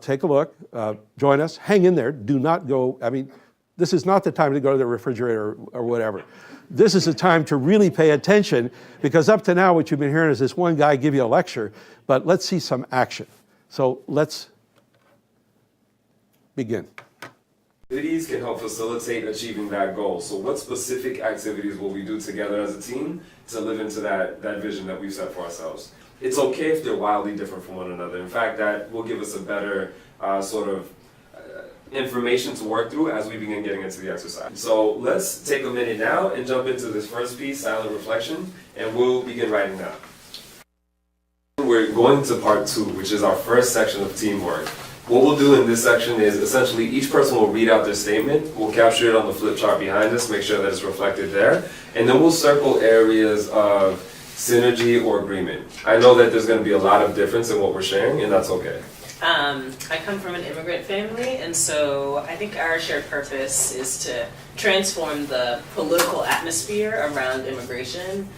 take a look, join us, hang in there, do not go, I mean, this is not the time to go to the refrigerator or whatever. This is the time to really pay attention, because up to now what you've been hearing is this one guy give you a lecture, but let's see some action. So let's begin. Activities can help facilitate achieving that goal. So what specific activities will we do together as a team to live into that vision that we've set for ourselves? It's okay if they're wildly different from one another. In fact, that will give us a better information to work through as we begin getting into the exercise. So let's take a minute now and jump into this first piece, silent reflection, and we'll begin writing now. We're going to part 2, which is our first section of teamwork. What we'll do in this section is essentially each person will read out their statement, we'll capture it on the flip chart behind us, make sure that it's reflected there, and then we'll circle areas of synergy or agreement. I know that there's going to be a lot of difference in what we're sharing, and that's okay. I come from an immigrant family, and so I think our shared purpose is to transform the political atmosphere around immigration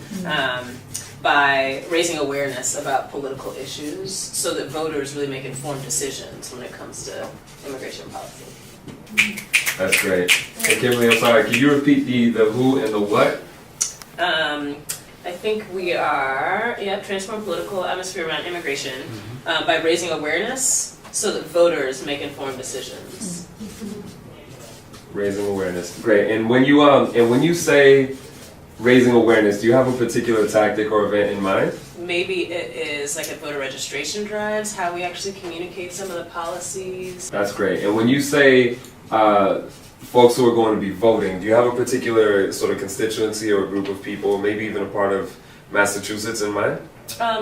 by raising awareness about political issues so that voters really make informed decisions when it comes to immigration policy. That's great. Hey, Kimberly, I'm sorry, can you repeat the who and the what? I think we are, transform political atmosphere around immigration by raising awareness so that voters make informed decisions. Raising awareness, great. And when you say raising awareness, do you have a particular tactic or event in mind? Maybe it is like at voter registration drives, how we actually communicate some of the policies. That's great. And when you say folks who are going to be voting, do you have a particular sort of constituency or a group of people, maybe even a part of Massachusetts in mind?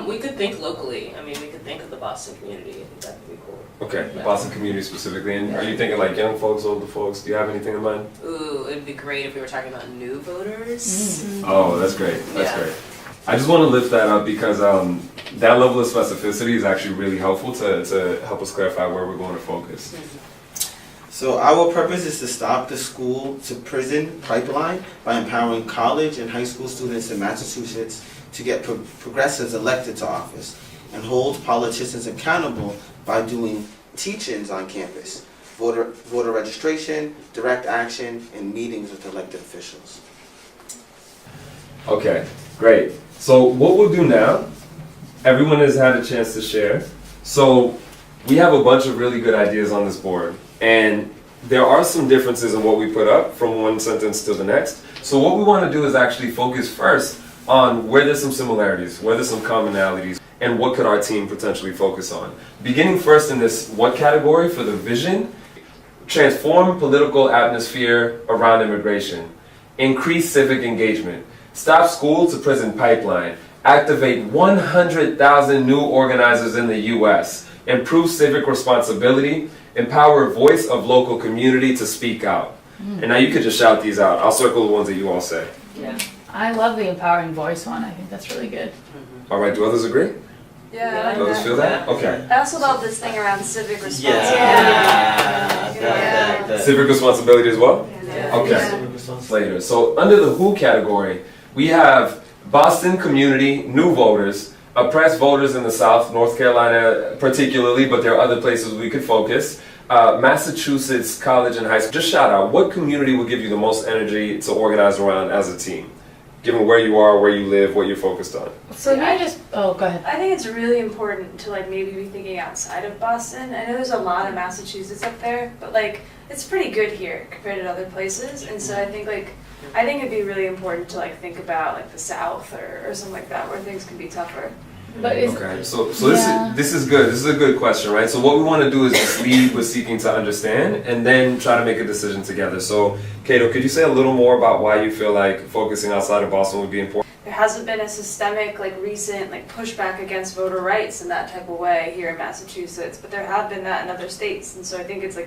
We could think locally. I mean, we could think of the Boston community. I think that would be cool. Okay, Yeah. Boston community specifically. And are you thinking like young folks, older folks? Do you have anything in mind? Ooh, it'd be great if we were talking about new voters. Oh, that's great. That's Yeah. great. I just want to lift that up because that level of specificity is actually really helpful to help us clarify where we're going to focus. So our purpose is to stop the school to prison pipeline by empowering college and high school students in Massachusetts to get progressives elected to office and hold politicians accountable by doing teach-ins on campus, voter registration, direct action, and meetings with elected officials. Okay, great. So what we'll do now, everyone has had a chance to share. So we have a bunch of really good ideas on this board, and there are some differences in what we put up from one sentence to the next. So what we want to do is actually focus first on where there's some similarities, where there's some commonalities, and what could our team potentially focus on. Beginning first in this what category for the vision, transform political atmosphere around immigration, increase civic engagement, stop school to prison pipeline, activate 100,000 new organizers in the U.S., improve civic responsibility, empower voice of local community to speak out. And now you could just shout these out. I'll circle the ones that you all say. Yeah. I love the empowering voice one. I think that's really good. All right, do others agree? Yeah. Do others feel that? Okay. I also love this thing around civic responsibility. Civic responsibility as well? Yeah. Okay. Later. So under the who category, we have Boston community, new voters, oppressed voters in the South, North Carolina particularly, but there are other places we could focus. Massachusetts college and high school. Just shout out, what community will give you the most energy to organize around as a team? Given where you are, where you live, what you're focused on. So Yeah. go ahead. I think it's really important to maybe be thinking outside of Boston. I know there's a lot of Massachusetts up there, but it's pretty good here compared to other places. And so I think it'd be really important to think about the South or something like that where things can be tougher. But Okay, so this is good. This is a good question, right? So what we want to do is just lead with seeking to understand and then try to make a decision together. So, Cato, could you say a little more about why you feel like focusing outside of Boston would be important? There hasn't been a systemic, recent, pushback against voter rights in that type of way here in Massachusetts, but there have been that in other states, and so I think it's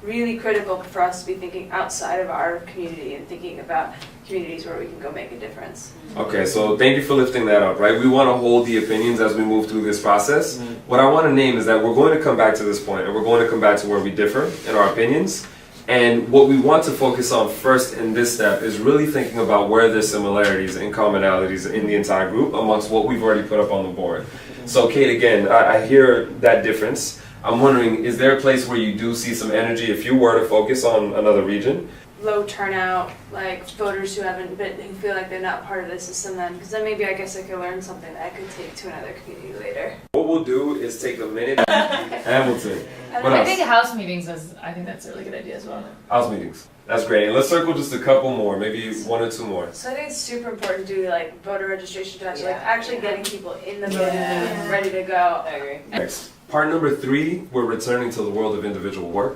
really critical for us to be thinking outside of our community and thinking about communities where we can go make a difference. Okay, so thank you for lifting that up, right? We want to hold the opinions as we move through this process. What I want to name is that we're going to come back to this point, and we're going to come back to where we differ in our opinions. And what we want to focus on first in this step is really thinking about where there's similarities and commonalities in the entire group amongst what we've already put up on the board. So Kate, again, I hear that difference. I'm wondering, is there a place where you do see some energy if you were to focus on another region? Low turnout, like voters who who feel like they're not part of the system then, because then maybe I guess I could learn something that I could take to another community later. What we'll do is take a minute. Hamilton. What I else? think house meetings I think that's a really good idea as well. House meetings. That's great. And let's circle just a couple more, maybe one or two more. So I think it's super important to do like voter registration drives, like Yeah. actually getting people in the voting Yeah. booth, ready to go. I agree. Next. Part number 3, we're returning to the world of individual work.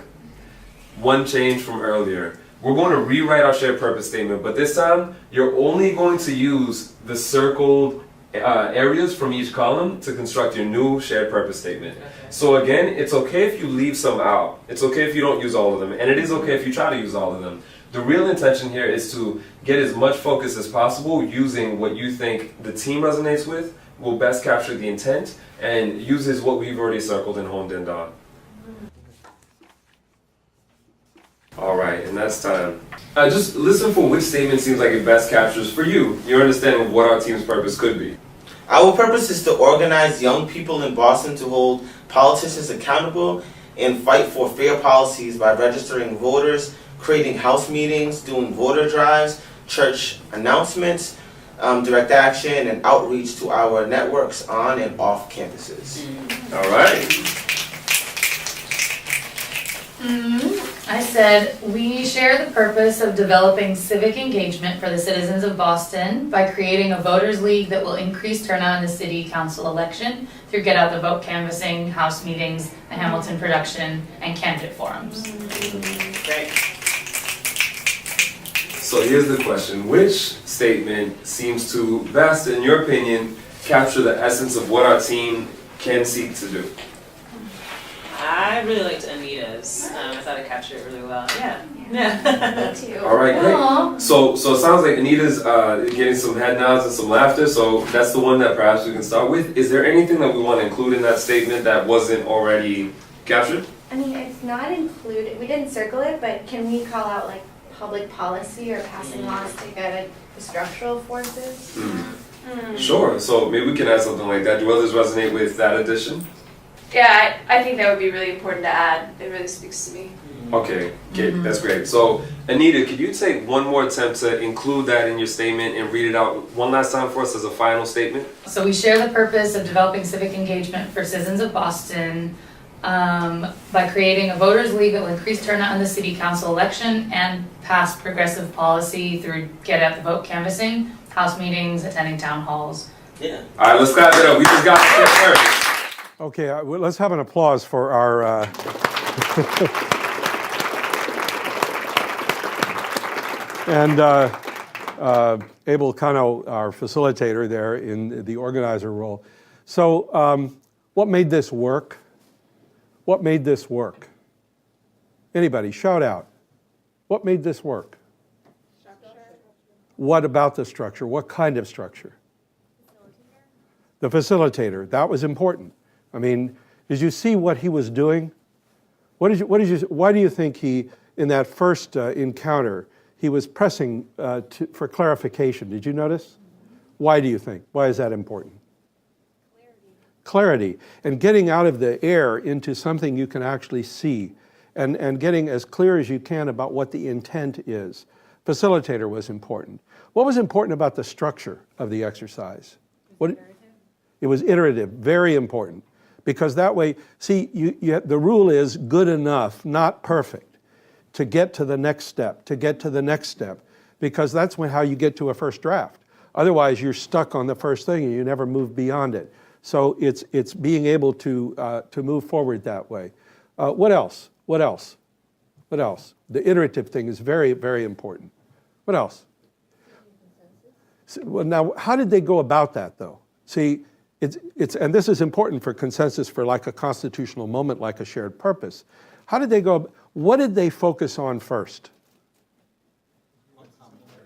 One change from earlier. We're going to rewrite our shared purpose statement, but this time you're only going to use the circled areas from each column to construct your new shared purpose statement. Okay. So again, it's okay if you leave some out. It's okay if you don't use all of them, and it is okay if you try to use all of them. The real intention here is to get as much focus as possible using what you think the team resonates with, will best capture the intent, and uses what we've already circled and honed in on. All right, and that's time. Just listen for which statement seems like it best captures for you your understanding of what our team's purpose could be. Our purpose is to organize young people in Boston to hold politicians accountable and fight for fair policies by registering voters, creating house meetings, doing voter drives, church announcements, direct action, and outreach to our networks on and off campuses. All right. I said, we share the purpose of developing civic engagement for the citizens of Boston by creating a voters league that will increase turnout in the city council election through get out the vote canvassing, house meetings, the Hamilton production, and candidate forums. Great. So here's the question. Which statement seems to best, in your opinion, capture the essence of what our team can seek to do? I really liked Anita's. I thought it captured it really well. Yeah. Yeah. Me too. All right, great. Aw. So it sounds like Anita's getting some head nods and some laughter, so that's the one that perhaps we can start with. Is there anything that we want to include in that statement that wasn't already captured? I mean, it's not included, we didn't circle it, but can we call out like public policy or passing laws to get at the structural forces? Sure, so maybe we can add something like that. Do others resonate with that addition? Yeah, I think that would be really important to add. It really speaks to me. Okay, that's great. So Anita, could you take one more attempt to include that in your statement and read it out one last time for us as a final statement? So we share the purpose of developing civic engagement for citizens of Boston by creating a voters league that will increase turnout in the city council election and pass progressive policy through get out the vote canvassing, house meetings, attending town halls. Yeah. All right, let's clap it up. We just got to first. Okay, well, let's have an applause for our and Abel Cano, our facilitator there in the organizer role. So what made this work? What made this work? Anybody, shout out. What made this work? Structure. What about the structure? What kind of structure? The facilitator. That was important. I mean, did you see what he was doing? Why do you think he, in that first encounter, he was pressing for clarification? Did you notice? Why do you think? Why is that important? Clarity. And getting out of the air into something you can actually see and getting as clear as you can about what the intent is. Facilitator was important. What was important about the structure of the exercise? It was iterative, very important. Because that way, see, the rule is good enough, not perfect, to get to the next step, because that's how you get to a first draft. Otherwise, you're stuck on the first thing and you never move beyond it. So it's being able to move forward that way. What else? The iterative thing is very, very important. What else? Well, now, how did they go about that, though? See, and this is important for consensus for like a constitutional moment, like a shared purpose. How did they go? What did they focus on first?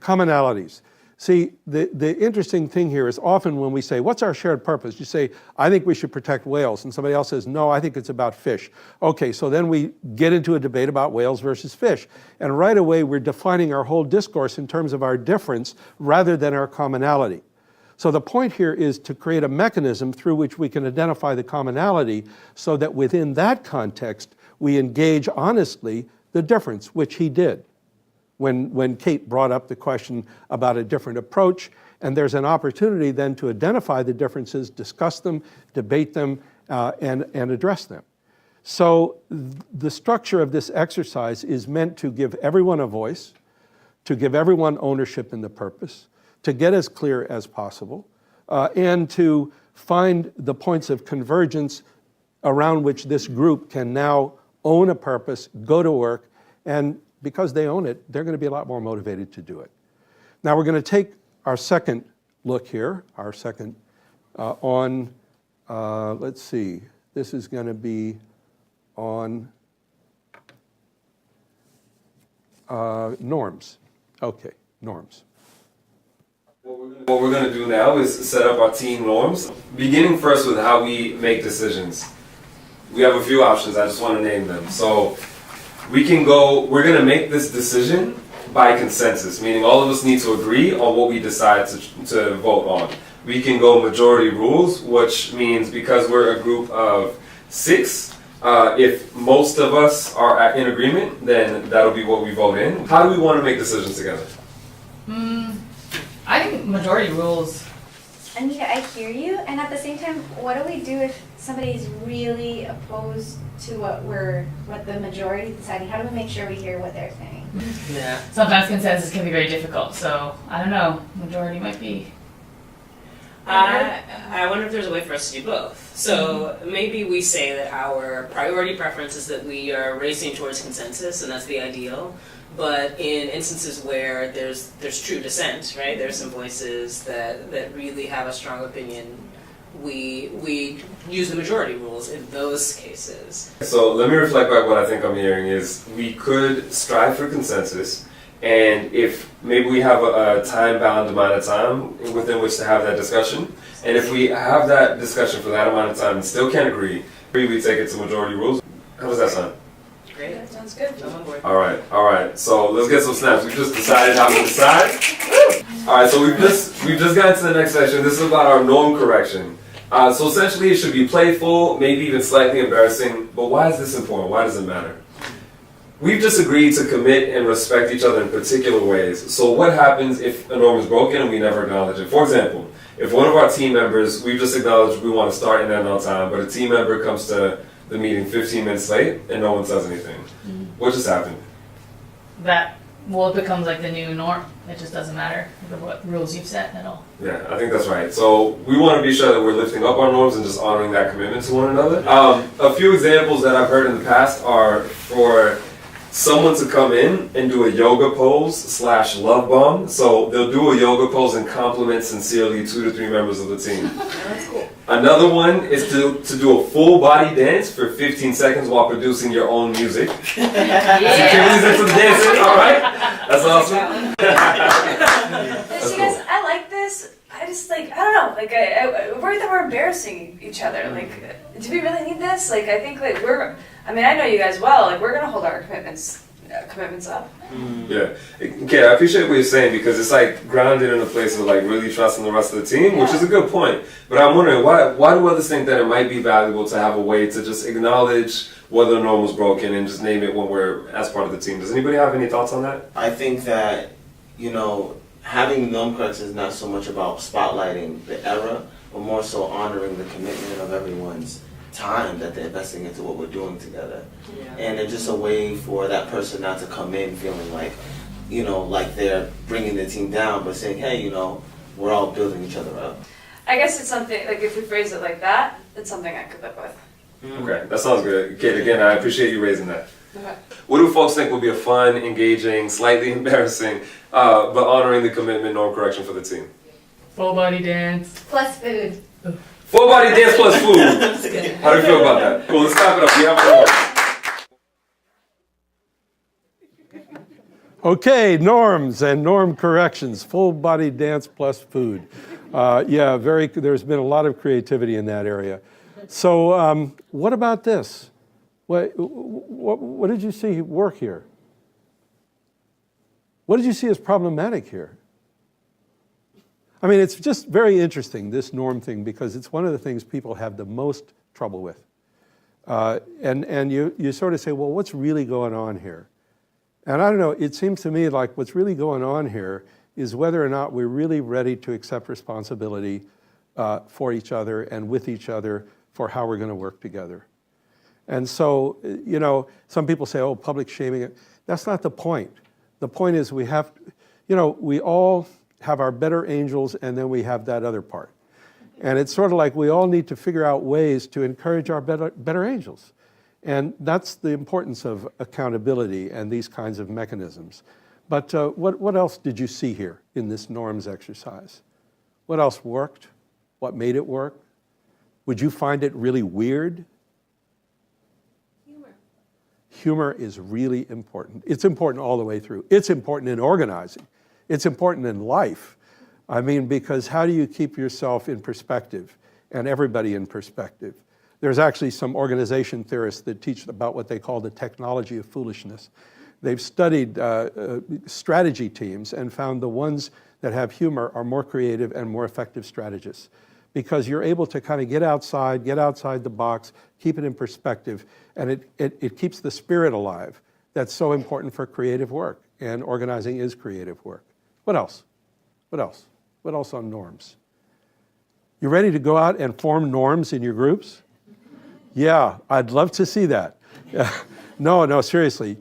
Commonalities. See, the interesting thing here is often when we say, what's our shared purpose? You say, I think we should protect whales. And somebody else says, no, I think it's about fish. Okay, so then we get into a debate about whales versus fish. And right away, we're defining our whole discourse in terms of our difference rather than our commonality. So the point here is to create a mechanism through which we can identify the commonality so that within that context, we engage honestly the difference, which he did. When Kate brought up the question about a different approach, and there's an opportunity then to identify the differences, discuss them, debate them, and address them. So the structure of this exercise is meant to give everyone a voice, to give everyone ownership in the purpose, to get as clear as possible, and to find the points of convergence around which this group can now own a purpose, go to work, and because they own it, they're going to be a lot more motivated to do it. Now we're going to take our second look here, our second let's see, this is going to be on norms. Okay, norms. What we're going to do now is set up our team norms, beginning first with how we make decisions. We have a few options, I just want to name them. So we're going to make this decision by consensus, meaning all of us need to agree on what we decide to vote on. We can go majority rules, which means because we're a group of 6, if most of us are in agreement, then that'll be what we vote in. How do we want to make decisions together? I think majority rules. Anita, I hear you, and at the same time, what do we do if somebody's really opposed to what the majority is deciding? How do we make sure we hear what they're saying? Yeah. Sometimes consensus can be very difficult, so I don't know. Majority might be. I wonder if there's a way for us to do both. So maybe we say that our priority preference is that we are racing towards consensus, and that's the ideal. But in instances where there's true dissent, right? There's some voices that really have a strong opinion. We use the majority rules in those cases. So let me reflect back what I think I'm hearing is we could strive for consensus, and if maybe we have a time-bound amount of time within which to have that discussion, and if we have that discussion for that amount of time and still can't agree, we take it to majority rules. How does that sound? Great. That sounds good. I'm on board. All right. So let's get some snaps. We've just decided how to decide. All right. So we've just gotten to the next section. This is about our norm correction. So essentially, it should be playful, maybe even slightly embarrassing. But why is this important? Why does it matter? We've just agreed to commit and respect each other in particular ways. So what happens if a norm is broken and we never acknowledge it? For example, if one of our team members, we've just acknowledged we want to start and end on time, but a team member comes to the meeting 15 minutes late and no one says anything. What just happened? It becomes like the new norm. It just doesn't matter what rules you've set at all. Yeah, I think that's right. So we want to be sure that we're lifting up our norms and just honoring that commitment to one another. A few examples that I've heard in the past are for someone to come in and do a yoga pose / love bomb. So they'll do a yoga pose and compliment sincerely 2 to 3 members of the team. That's cool. Another one is to do a full body dance for 15 seconds while producing your own music. Security's into the dancing, all right? That's awesome. See, guys, I like this. I just I don't know. I worry that we're embarrassing each other. Do we really need this? I think I know you guys well. We're gonna hold our commitments up. Yeah. Okay, I appreciate what you're saying because it's grounded in a place of really trusting the rest of the team, which is a good point. But I'm wondering why do others think that it might be valuable to have a way to just acknowledge whether a norm was broken and just name it when we're as part of the team? Does anybody have any thoughts on that? I think that, having norm correction is not so much about spotlighting the error, but more so honoring the commitment of everyone's time that they're investing into what we're doing together. Yeah. And it's just a way for that person not to come in feeling like they're bringing the team down, but saying, hey, we're all building each other up. I guess it's something if we phrase it like that, it's something I could live with. Okay, that sounds good. Kate, again, I appreciate you raising that. Okay. What do folks think would be a fun, engaging, slightly embarrassing, but honoring the commitment norm correction for the team? Full body dance. Plus food. Full body dance plus food. That's good. How do you feel about that? Cool, let's clap it up. We have one more. Okay, norms and norm corrections, full body dance plus food. There's been a lot of creativity in that area. So what about this? What did you see work here? What did you see as problematic here? I mean, it's just very interesting, this norm thing, because it's one of the things people have the most trouble with. And you sort of say, well, what's really going on here? And I don't know, it seems to me like what's really going on here is whether or not we're really ready to accept responsibility for each other and with each other for how we're going to work together. And so, you know, some people say, oh, public shaming. That's not the point. The point is we have, you know, we all have our better angels and then we have that other part. And it's sort of like we all need to figure out ways to encourage our better angels. And that's the importance of accountability and these kinds of mechanisms. But what else did you see here in this norms exercise? What else worked? What made it work? Would you find it really weird? Humor is really important. It's important all the way through. It's important in organizing. It's important in life. I mean, because how do you keep yourself in perspective and everybody in perspective? There's actually some organization theorists that teach about what they call the technology of foolishness. They've studied strategy teams and found the ones that have humor are more creative and more effective strategists, because you're able to kind of get outside the box, keep it in perspective, and it keeps the spirit alive. That's so important for creative work, and organizing is creative work. What else? What else? What else on norms? You ready to go out and form norms in your groups? Yeah, I'd love to see that. No, seriously.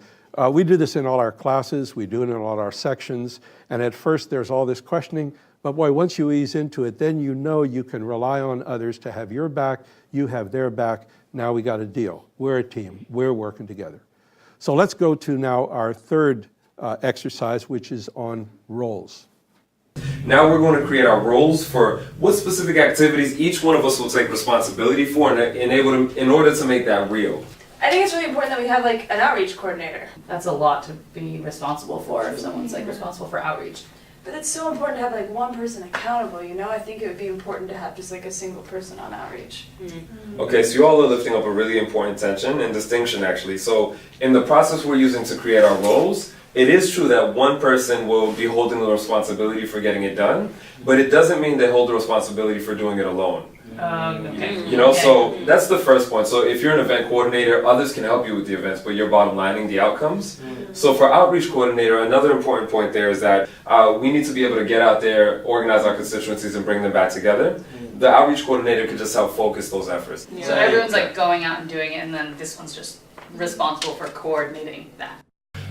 We do this in all our classes, we do it in all our sections, and at first there's all this questioning, but boy, once you ease into it, then you know you can rely on others to have your back, you have their back, now we got a deal. We're a team, we're working together. So let's go to now our third exercise, which is on roles. Now we're going to create our roles for what specific activities each one of us will take responsibility for in order to make that real. I think it's really important that we have like an outreach coordinator. That's a lot to be responsible for if someone's like responsible for outreach. But it's so important to have like one person accountable, you know? I think it would be important to have just like a single person on outreach. Okay, so you all are lifting up a really important tension and distinction actually. So in the process we're using to create our roles, it is true that one person will be holding the responsibility for getting it done, but it doesn't mean they hold the responsibility for doing it alone. Okay. You know, so that's the first point. So if you're an event coordinator, others can help you with the events, but you're bottom lining the outcomes. So for outreach coordinator, another important point there is that we need to be able to get out there, organize our constituencies, and bring them back together. The outreach coordinator can just help focus those efforts. So everyone's like going out and doing it, and then this one's just responsible for coordinating that.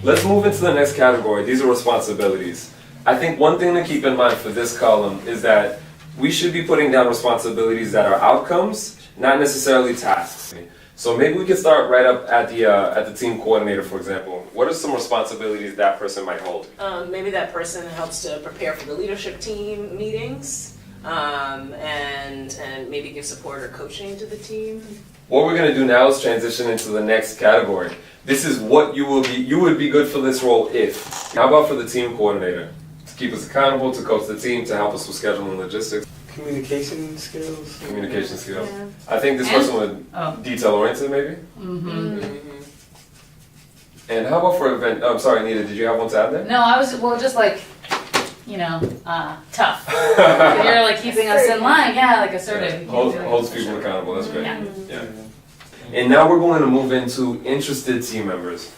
Let's move into the next category. These are responsibilities. I think one thing to keep in mind for this column is that we should be putting down responsibilities that are outcomes, not necessarily tasks. So maybe we could start right up at the team coordinator, for example. What are some responsibilities that person might hold? Maybe that person helps to prepare for the leadership team meetings, and maybe give support or coaching to the team. What we're going to do now is transition into the next category. This is what you would be good for this role if. How about for the team coordinator? To keep us accountable, to coach the team, to help us with scheduling and logistics. Communication skills. Communication skills. Yeah. I think this person would detail oriented maybe. And how about for event? I'm sorry, Anita, did you have one to add there? No, I was just like, you know, tough. You're like keeping us in line, yeah, like assertive. Holds people accountable. That's great. Yeah. And now we're going to move into interested team members.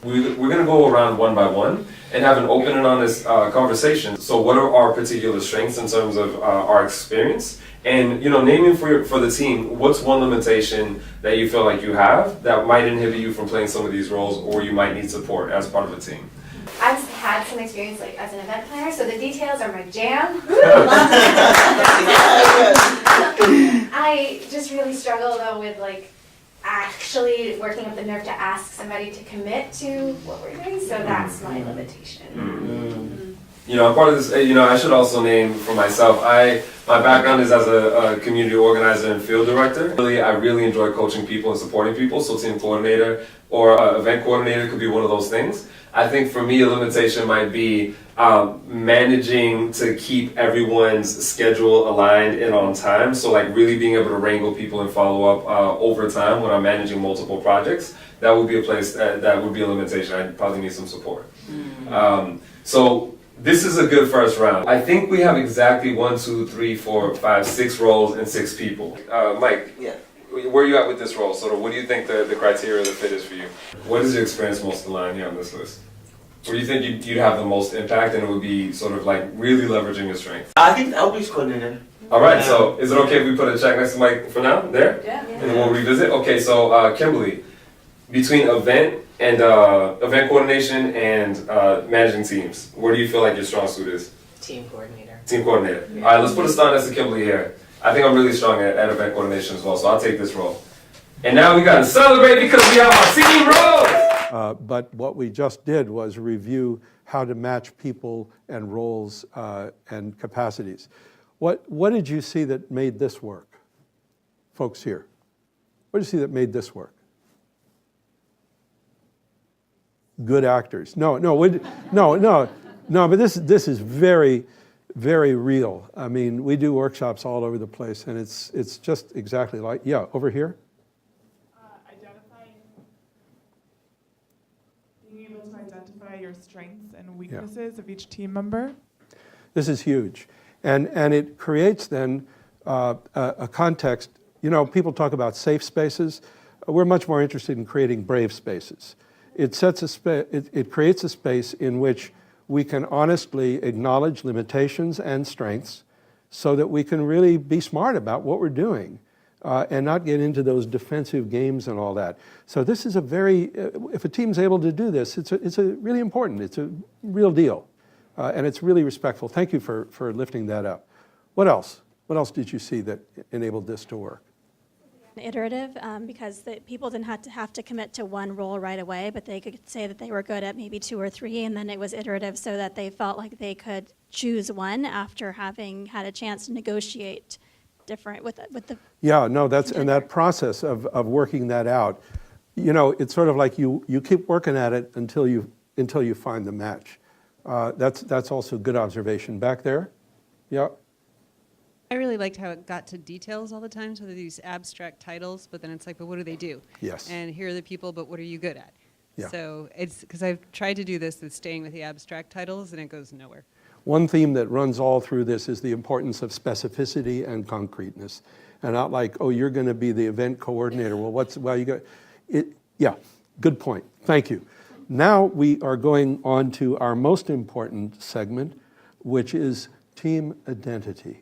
We're going to go around one by one and have an open and honest conversation. So what are our particular strengths in terms of our experience? And, you know, naming for the team, what's one limitation that you feel like you have that might inhibit you from playing some of these roles, or you might need support as part of a team? I've had some experience like as an event planner, so the details are my jam. I just really struggle though with like actually working up the nerve to ask somebody to commit to what we're doing, so that's my limitation. You know, I'm part of this, you know, I should also name for myself, my background is as a community organizer and field director. I really enjoy coaching people and supporting people, so team coordinator or event coordinator could be one of those things. I think for me, a limitation might be managing to keep everyone's schedule aligned and on time. So like really being able to wrangle people and follow up over time when I'm managing multiple projects. That would be a place that would be a limitation. I'd probably need some support. So this is a good first round. I think we have exactly 1, 2, 3, 4, 5, 6 roles and 6 people. Mike, Yeah. where are you at with this role? Sort of, what do you think the criteria of the fit is for you? What is your experience most aligned here on this list? Where do you think you'd have the most impact and it would be sort of like really leveraging your strengths? I think outreach coordinator. All right, so is it okay if we put a check next to Mike for now? There? Yeah. And then we'll revisit. Okay, so Kimberly, between event coordination and managing teams, where do you feel like your strong suit is? Team coordinator. Team coordinator. All right, let's put a star next to Kimberly here. I think I'm really strong at event coordination as well, so I'll take this role. And now we got to celebrate because we have our team roles. But what we just did was review how to match people and roles and capacities. What did you see that made this work, folks here? What did you see that made this work? Good actors. No, but this is very, very real. I mean, we do workshops all over the place, and it's just exactly like, yeah, over here? Being able to identify your strengths and weaknesses of each team member. This is huge. And it creates then a context. You know, people talk about safe spaces. We're much more interested in creating brave spaces. It creates a space in which we can honestly acknowledge limitations and strengths so that we can really be smart about what we're doing and not get into those defensive games and all that. So this is a very, if a team's able to do this, it's a really important, it's a real deal. And it's really respectful. Thank you for lifting that up. What else? What else did you see that enabled this to work? Iterative, because people didn't have to commit to one role right away, but they could say that they were good at maybe 2 or 3, and then it was iterative so that they felt like they could choose one after having had a chance to negotiate different with the. Yeah, no, and that process of working that out, you know, it's sort of like you keep working at it until you find the match. That's also good observation. Back there? Yeah. I really liked how it got to details all the time. So these abstract titles, but then it's like, but what do they do? Yes. And here are the people, but what are you good at? Yeah. So it's because I've tried to do this with staying with the abstract titles, and it goes nowhere. One theme that runs all through this is the importance of specificity and concreteness, and not like, oh, you're going to be the event coordinator. Well, you got it. Yeah, good point. Thank you. Now we are going on to our most important segment, which is team identity.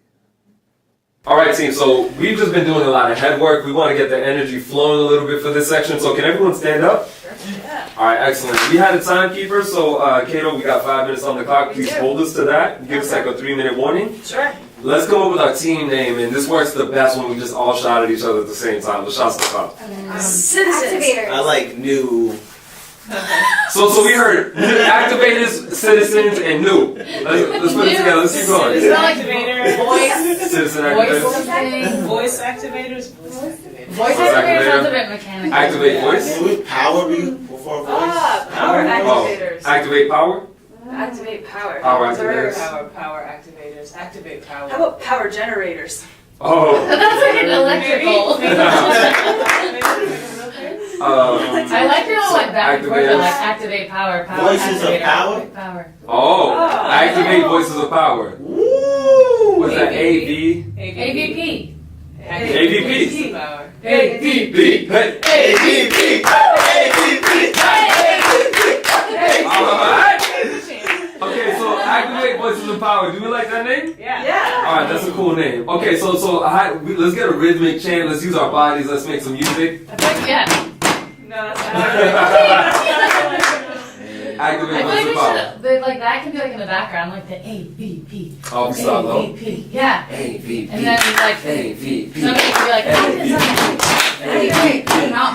All right, team, so we've just been doing a lot of head work. We want to get the energy flowing a little bit for this section. So can everyone stand up? Yeah. All right, excellent. We had a timekeeper, so Kato, we got 5 minutes on the clock. Please hold us to that. Give us like a 3-minute warning. Sure. Let's go with our team name, and this works the best when we just all shout at each other at the same time. Let's shout stuff out. Citizens. Activators. I like new. So we heard new activators, citizens, and new. Let's put it together. Let's keep going. It's not like Activator. voice, Citizen voice activators. something. Voice activators. Voice activators. Voice activator sounds a bit mechanical. Activate voice. Would power be before voice? Power Oh, activators. activate power. Activate power. Power Observe. activators. Power activators. Activate power. How about power generators? Oh. That's like an electrical. I like it all like back and forth, Activators. like activate power, Voices of activate, power? activate power. Oh. Activate voices of power. What's that? AV. AVP. AVP. Power. AVP. Hey. Alright. Okay, so activate voices of power. Do we like that name? Yeah. Alright, that's a cool name. Okay, so let's get a rhythmic chant. Let's use our bodies. Let's make some music. Yeah. No, that's not. Activate I feel like voices we of power. should, like that can be like in the background, like the AVP. Oh, we start low. AVP. Yeah. AVP. And then like AVP. somebody can be like, AVP. AVP. Out